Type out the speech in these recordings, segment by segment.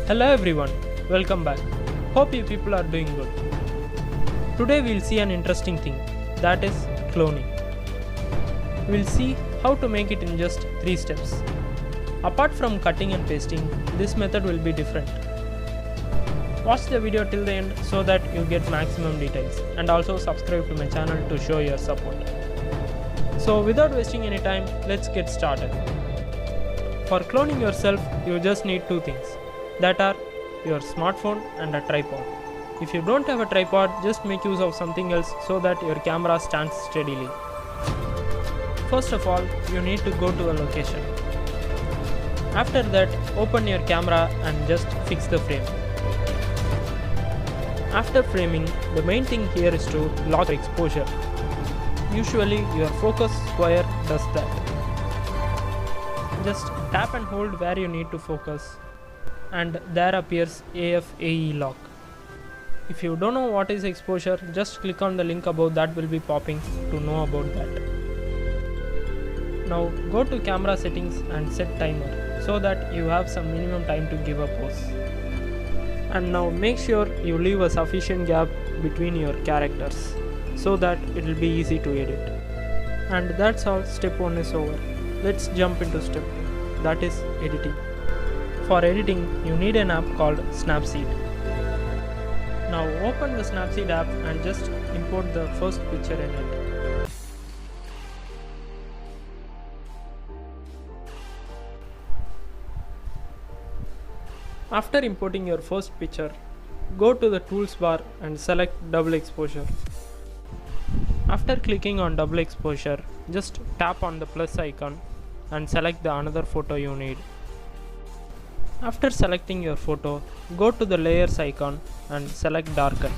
Hello everyone, welcome back. Hope you people are doing good. Today we'll see an interesting thing, that is cloning. We'll see how to make it in just 3 steps. Apart from cutting and pasting, this method will be different. Watch the video till the end so that you get maximum details, and also subscribe to my channel to show your support. So without wasting any time, let's get started. For cloning yourself, you just need 2 things, that are your smartphone and a tripod. If you don't have a tripod, just make use of something else so that your camera stands steadily. First of all, you need to go to a location. After that, open your camera and just fix the frame. After framing, the main thing here is to lock exposure. Usually your focus square does that. Just tap and hold where you need to focus, and there appears AF/AE lock. If you don't know what is exposure, just click on the link above that will be popping to know about that. Now go to camera settings and set timer so that you have some minimum time to give a pose. And now make sure you leave a sufficient gap between your characters so that it will be easy to edit. And that's all, step 1 is over. Let's jump into step 2, that is editing. For editing, you need an app called Snapseed. Now open the Snapseed app and just import the first picture in it. After importing your first picture, go to the tools bar and select double exposure. After clicking on double exposure, just tap on the plus icon and select the another photo you need. After selecting your photo, go to the layers icon and select darken.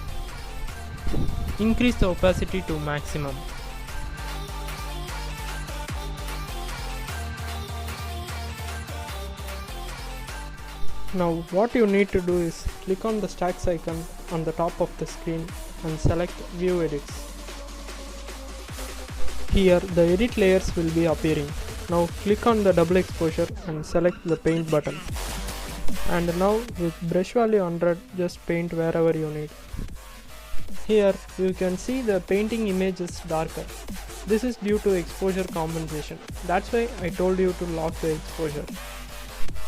Increase the opacity to maximum. Now what you need to do is click on the stacks icon on the top of the screen and select view edits. Here the edit layers will be appearing. Now click on the double exposure and select the paint button. And now with brush value 100, just paint wherever you need. Here you can see the painting image is darker. This is due to exposure compensation. That's why I told you to lock the exposure.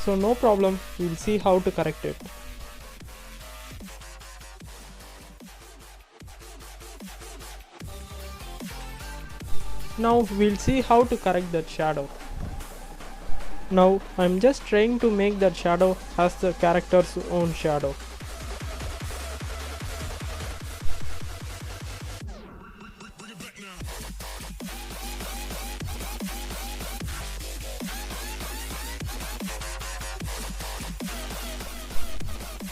So no problem, we'll see how to correct it. Now we'll see how to correct that shadow. Now I'm just trying to make that shadow as the character's own shadow.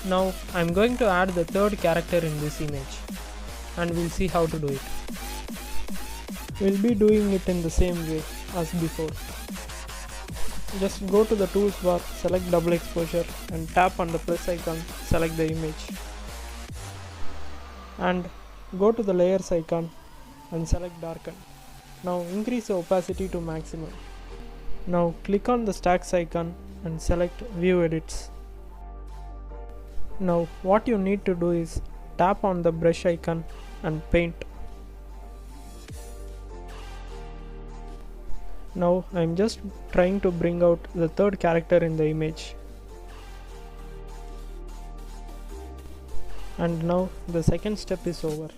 Now I'm going to add the third character in this image, and we'll see how to do it. We'll be doing it in the same way as before. Just go to the tools bar, select double exposure and tap on the plus icon, select the image. And go to the layers icon and select darken. Now increase the opacity to maximum. Now click on the stacks icon and select view edits. Now what you need to do is tap on the brush icon and paint. Now I'm just trying to bring out the third character in the image. And now the second step is over.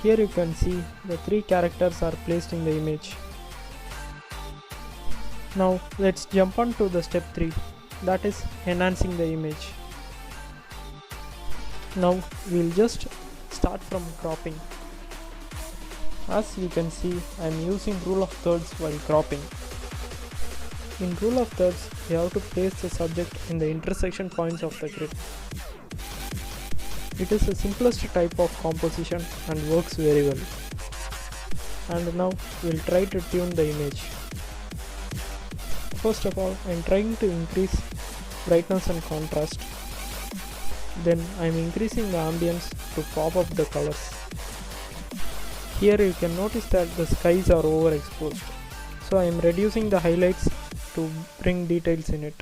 Here you can see the 3 characters are placed in the image. Now let's jump on to the step 3, that is enhancing the image. Now we'll just start from cropping. As you can see, I am using rule of thirds while cropping. In rule of thirds, you have to place the subject in the intersection points of the grid. It is the simplest type of composition and works very well. And now we'll try to tune the image. First of all, I am trying to increase brightness and contrast. Then I am increasing the ambience to pop up the colors. Here you can notice that the skies are overexposed, so I am reducing the highlights to bring details in it.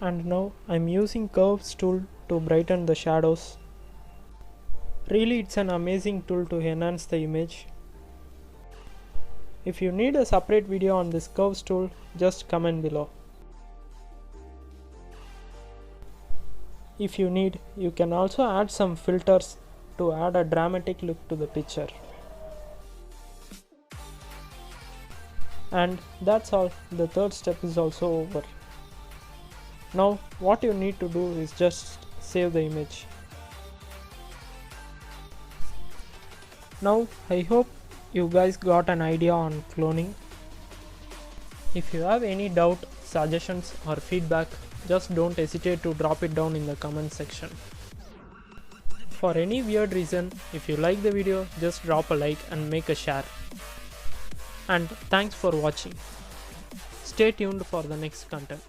And now I'm using curves tool to brighten the shadows. Really, it's an amazing tool to enhance the image. If you need a separate video on this curves tool, just comment below. If you need, you can also add some filters to add a dramatic look to the picture. And that's all, the third step is also over. Now what you need to do is just save the image. Now I hope you guys got an idea on cloning. If you have any doubt, suggestions or feedback, just don't hesitate to drop it down in the comment section. For any weird reason, if you like the video, just drop a like and make a share. And thanks for watching. Stay tuned for the next content.